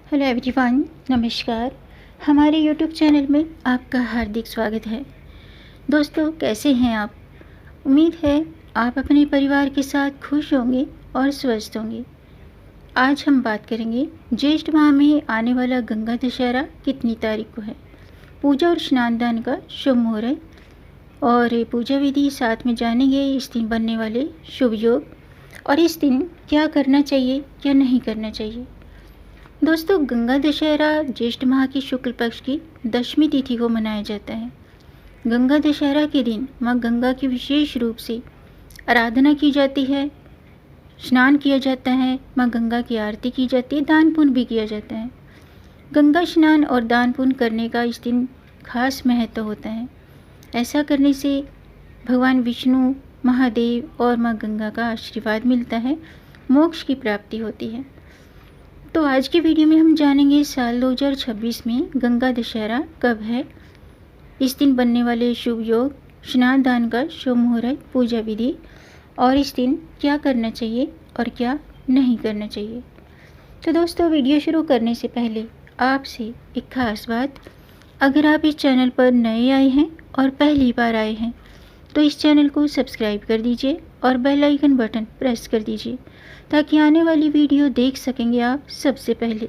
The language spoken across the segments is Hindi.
हेलो एवरीवन, नमस्कार। हमारे यूट्यूब चैनल में आपका हार्दिक स्वागत है। दोस्तों, कैसे हैं आप? उम्मीद है आप अपने परिवार के साथ खुश होंगे और स्वस्थ होंगे। आज हम बात करेंगे ज्येष्ठ माह में आने वाला गंगा दशहरा कितनी तारीख को है, पूजा और स्नान दान का शुभ मुहूर्त और पूजा विधि साथ में जानेंगे। इस दिन बनने वाले शुभ योग और इस दिन क्या करना चाहिए, क्या नहीं करना चाहिए। दोस्तों, गंगा दशहरा ज्येष्ठ माह की शुक्ल पक्ष की दशमी तिथि को मनाया जाता है। गंगा दशहरा के दिन माँ गंगा की विशेष रूप से आराधना की जाती है, स्नान किया जाता है, माँ गंगा की आरती की जाती है, दान पुण्य भी किया जाता है। गंगा स्नान और दान पुण्य करने का इस दिन खास महत्व होता है। ऐसा करने से भगवान विष्णु, महादेव और माँ गंगा का आशीर्वाद मिलता है, मोक्ष की प्राप्ति होती है। तो आज की वीडियो में हम जानेंगे साल 2026 में गंगा दशहरा कब है, इस दिन बनने वाले शुभ योग, स्नान दान का शुभ मुहूर्त, पूजा विधि और इस दिन क्या करना चाहिए और क्या नहीं करना चाहिए। तो दोस्तों, वीडियो शुरू करने से पहले आपसे एक खास बात, अगर आप इस चैनल पर नए आए हैं और पहली बार आए हैं तो इस चैनल को सब्सक्राइब कर दीजिए और बेल आइकन बटन प्रेस कर दीजिए ताकि आने वाली वीडियो देख सकेंगे आप सबसे पहले।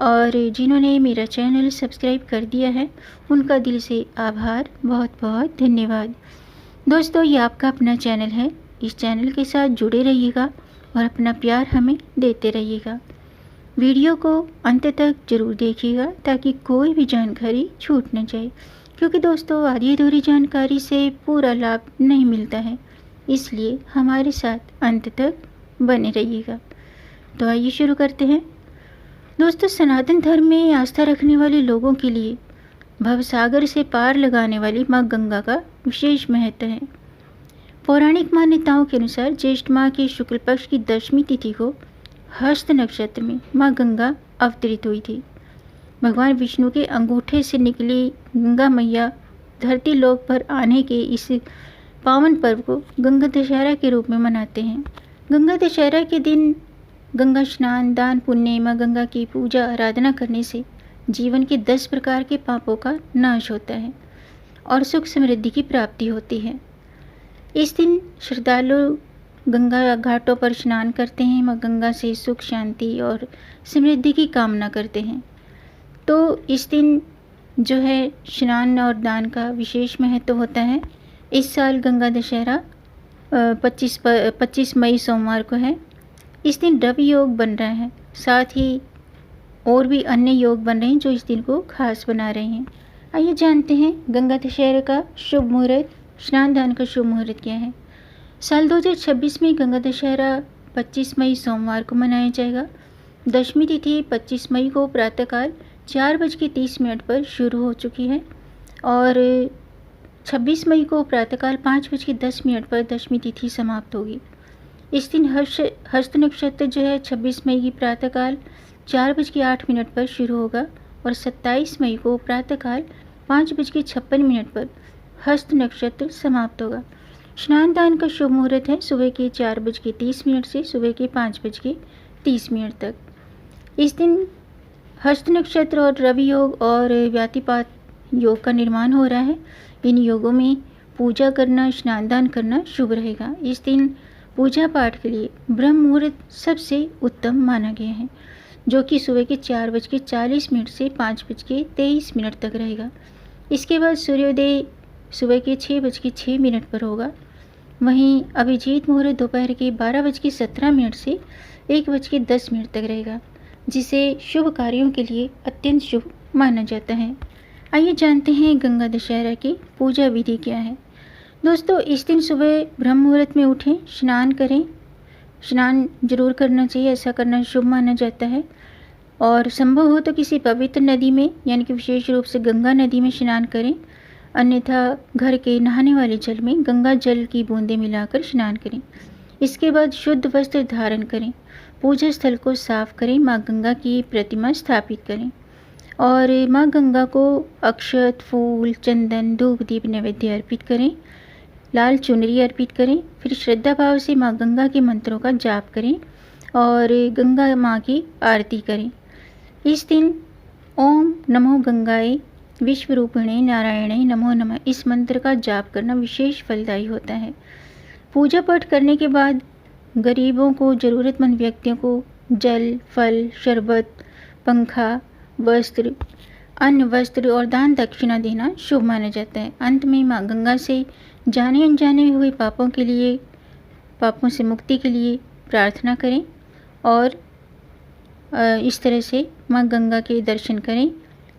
और जिन्होंने मेरा चैनल सब्सक्राइब कर दिया है उनका दिल से आभार, बहुत बहुत धन्यवाद। दोस्तों, ये आपका अपना चैनल है, इस चैनल के साथ जुड़े रहिएगा और अपना प्यार हमें देते रहिएगा। वीडियो को अंत तक जरूर देखिएगा ताकि कोई भी जानकारी छूट न जाए, क्योंकि दोस्तों आधी अधूरी जानकारी से पूरा लाभ नहीं मिलता है, इसलिए हमारे साथ अंत तक बने रहिएगा। तो आइए शुरू करते हैं। दोस्तों, सनातन धर्म में आस्था रखने वाले लोगों के लिए भवसागर से पार लगाने वाली माँ गंगा का विशेष महत्व है। पौराणिक मान्यताओं के अनुसार ज्येष्ठ माह के शुक्ल पक्ष की दशमी तिथि को हस्त नक्षत्र में माँ गंगा अवतरित हुई थी। भगवान विष्णु के अंगूठे से निकली गंगा मैया धरती लोक पर आने के इस पावन पर्व को गंगा दशहरा के रूप में मनाते हैं। गंगा दशहरा के दिन गंगा स्नान, दान पुण्य, माँ गंगा की पूजा आराधना करने से जीवन के 10 प्रकार के पापों का नाश होता है और सुख समृद्धि की प्राप्ति होती है। इस दिन श्रद्धालु गंगा घाटों पर स्नान करते हैं, माँ गंगा से सुख, शांति और समृद्धि की कामना करते हैं। तो इस दिन जो है स्नान और दान का विशेष महत्व होता है। इस साल गंगा दशहरा 25 मई सोमवार को है। इस दिन रवि योग बन रहा है, साथ ही और भी अन्य योग बन रहे हैं जो इस दिन को खास बना रहे हैं। आइए जानते हैं गंगा दशहरा का शुभ मुहूर्त, स्नान दान का शुभ मुहूर्त क्या है। साल 2026 में गंगा दशहरा 25 मई सोमवार को मनाया जाएगा। दशमी तिथि 25 मई को प्रातःकाल 4:30 पर शुरू हो चुकी है और 26 मई को प्रातःकाल 5:10 पर दशमी तिथि समाप्त होगी। इस दिन हस्त नक्षत्र जो है 26 मई की प्रातःकाल 4:08 पर शुरू होगा और 27 मई को प्रातःकाल 5:56 पर हस्त नक्षत्र समाप्त होगा। स्नान दान का शुभ मुहूर्त है सुबह के 4:30 से सुबह के 5:30 तक। इस दिन हस्त नक्षत्र और रवि योग और व्यातिपात योग का निर्माण हो रहा है। इन योगों में पूजा करना, स्नान दान करना शुभ रहेगा। इस दिन पूजा पाठ के लिए ब्रह्म मुहूर्त सबसे उत्तम माना गया है, जो कि सुबह के 4:40 से 5:23 तक रहेगा। इसके बाद सूर्योदय सुबह के 6:06 पर होगा। वहीं अभिजीत मुहूर्त दोपहर के 12:17 से 1:10 तक रहेगा, जिसे शुभ कार्यों के लिए अत्यंत शुभ माना जाता है। आइए जानते हैं गंगा दशहरा की पूजा विधि क्या है। दोस्तों, इस दिन सुबह ब्रह्म मुहूर्त में उठें, स्नान करें। स्नान जरूर करना चाहिए, ऐसा करना शुभ माना जाता है। और संभव हो तो किसी पवित्र नदी में, यानी कि विशेष रूप से गंगा नदी में स्नान करें, अन्यथा घर के नहाने वाले जल में गंगा जल की बूंदें मिलाकर स्नान करें। इसके बाद शुद्ध वस्त्र धारण करें, पूजा स्थल को साफ करें, माँ गंगा की प्रतिमा स्थापित करें और माँ गंगा को अक्षत, फूल, चंदन, धूप, दीप नैवेद्य अर्पित करें, लाल चुनरी अर्पित करें। फिर श्रद्धा भाव से माँ गंगा के मंत्रों का जाप करें और गंगा माँ की आरती करें। इस दिन ओम नमो गंगाए विश्वरूपिणे नारायणे नमो नमः इस मंत्र का जाप करना विशेष फलदायी होता है। पूजा पाठ करने के बाद गरीबों को, ज़रूरतमंद व्यक्तियों को जल, फल, शरबत, पंखा, वस्त्र, अन्न, वस्त्र और दान दक्षिणा देना शुभ माना जाता है। अंत में माँ गंगा से जाने अनजाने में हुए पापों से मुक्ति के लिए प्रार्थना करें और इस तरह से माँ गंगा के दर्शन करें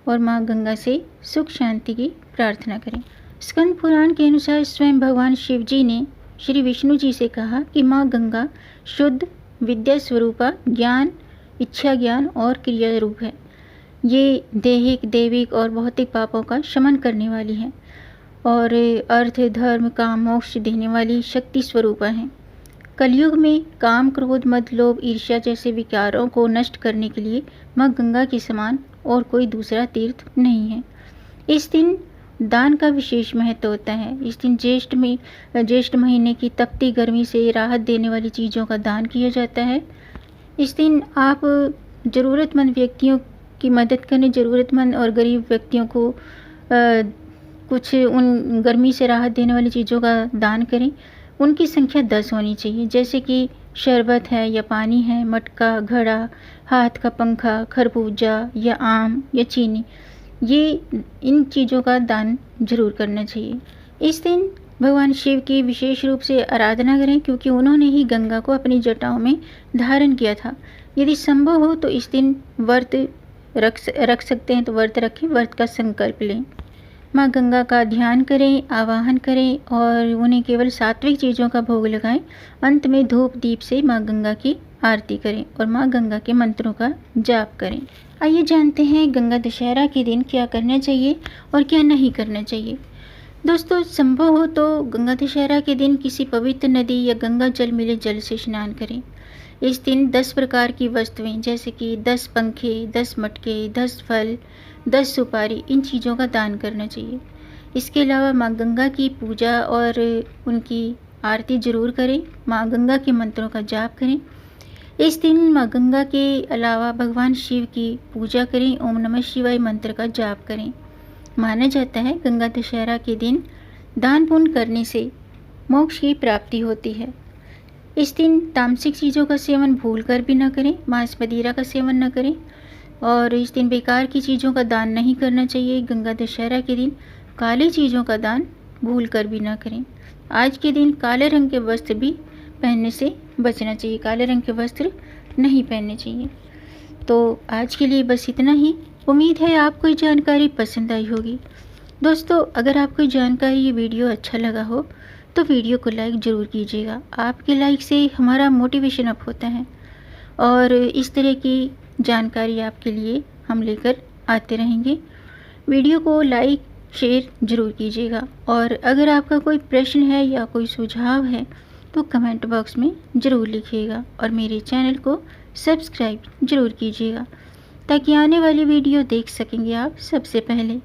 और माँ गंगा से सुख शांति की प्रार्थना करें। स्कंद पुराण के अनुसार स्वयं भगवान शिव जी ने श्री विष्णु जी से कहा कि माँ गंगा शुद्ध विद्या स्वरूपा, ज्ञान, इच्छा ज्ञान और क्रिया रूप है। ये दैहिक, दैविक और भौतिक पापों का शमन करने वाली है और अर्थ, धर्म, काम, मोक्ष देने वाली शक्ति स्वरूपा है। कलयुग में काम, क्रोध, मद, लोभ, ईर्ष्या जैसे विकारों को नष्ट करने के लिए माँ गंगा के समान और कोई दूसरा तीर्थ नहीं है। इस दिन दान का विशेष महत्व होता है। इस दिन ज्येष्ठ महीने की तपती गर्मी से राहत देने वाली चीज़ों का दान किया जाता है। इस दिन आप ज़रूरतमंद व्यक्तियों की मदद करें, ज़रूरतमंद और गरीब व्यक्तियों को कुछ उन गर्मी से राहत देने वाली चीज़ों का दान करें। उनकी संख्या 10 होनी चाहिए, जैसे कि शरबत है या पानी है, मटका, घड़ा, हाथ का पंखा, खरबूजा या आम या चीनी, ये इन चीज़ों का दान जरूर करना चाहिए। इस दिन भगवान शिव की विशेष रूप से आराधना करें क्योंकि उन्होंने ही गंगा को अपनी जटाओं में धारण किया था। यदि संभव हो तो इस दिन व्रत रख सकते हैं तो व्रत रखें, व्रत का संकल्प लें। माँ गंगा का ध्यान करें, आवाहन करें और उन्हें केवल सात्विक चीज़ों का भोग लगाएं। अंत में धूप दीप से माँ गंगा की आरती करें और माँ गंगा के मंत्रों का जाप करें। आइए जानते हैं गंगा दशहरा के दिन क्या करना चाहिए और क्या नहीं करना चाहिए। दोस्तों, संभव हो तो गंगा दशहरा के दिन किसी पवित्र नदी या गंगा जल मिले जल से स्नान करें। इस दिन 10 प्रकार की वस्तुएं जैसे कि 10 पंखे, 10 मटके, 10 फल, 10 सुपारी, इन चीज़ों का दान करना चाहिए। इसके अलावा माँ गंगा की पूजा और उनकी आरती जरूर करें। माँ गंगा के मंत्रों का जाप करें। इस दिन माँ गंगा के अलावा भगवान शिव की पूजा करें। ओम नमः शिवाय मंत्र का जाप करें। माना जाता है गंगा दशहरा के दिन दान पुण्य करने से मोक्ष की प्राप्ति होती है। इस दिन तामसिक चीज़ों का सेवन भूल कर भी न करें, मांस मदिरा का सेवन न करें और इस दिन बेकार की चीज़ों का दान नहीं करना चाहिए। गंगा दशहरा के दिन काली चीज़ों का दान भूल कर भी न करें। आज के दिन काले रंग के वस्त्र भी पहनने से बचना चाहिए, काले रंग के वस्त्र नहीं पहनने चाहिए। तो आज के लिए बस इतना ही। उम्मीद है आपको ये जानकारी पसंद आई होगी। दोस्तों, अगर आपको जानकारी, ये वीडियो अच्छा लगा हो तो वीडियो को लाइक ज़रूर कीजिएगा। आपके लाइक से हमारा मोटिवेशन अप होता है और इस तरह की जानकारी आपके लिए हम लेकर आते रहेंगे। वीडियो को लाइक शेयर ज़रूर कीजिएगा और अगर आपका कोई प्रश्न है या कोई सुझाव है तो कमेंट बॉक्स में ज़रूर लिखिएगा और मेरे चैनल को सब्सक्राइब ज़रूर कीजिएगा ताकि आने वाली वीडियो देख सकेंगे आप सबसे पहले।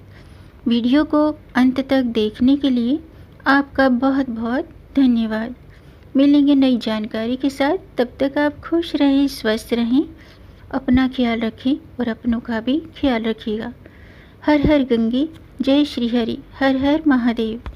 वीडियो को अंत तक देखने के लिए आपका बहुत बहुत धन्यवाद। मिलेंगे नई जानकारी के साथ, तब तक आप खुश रहें, स्वस्थ रहें, अपना ख्याल रखें और अपनों का भी ख्याल रखिएगा। हर हर गंगे, जय श्री हरि, हर हर महादेव।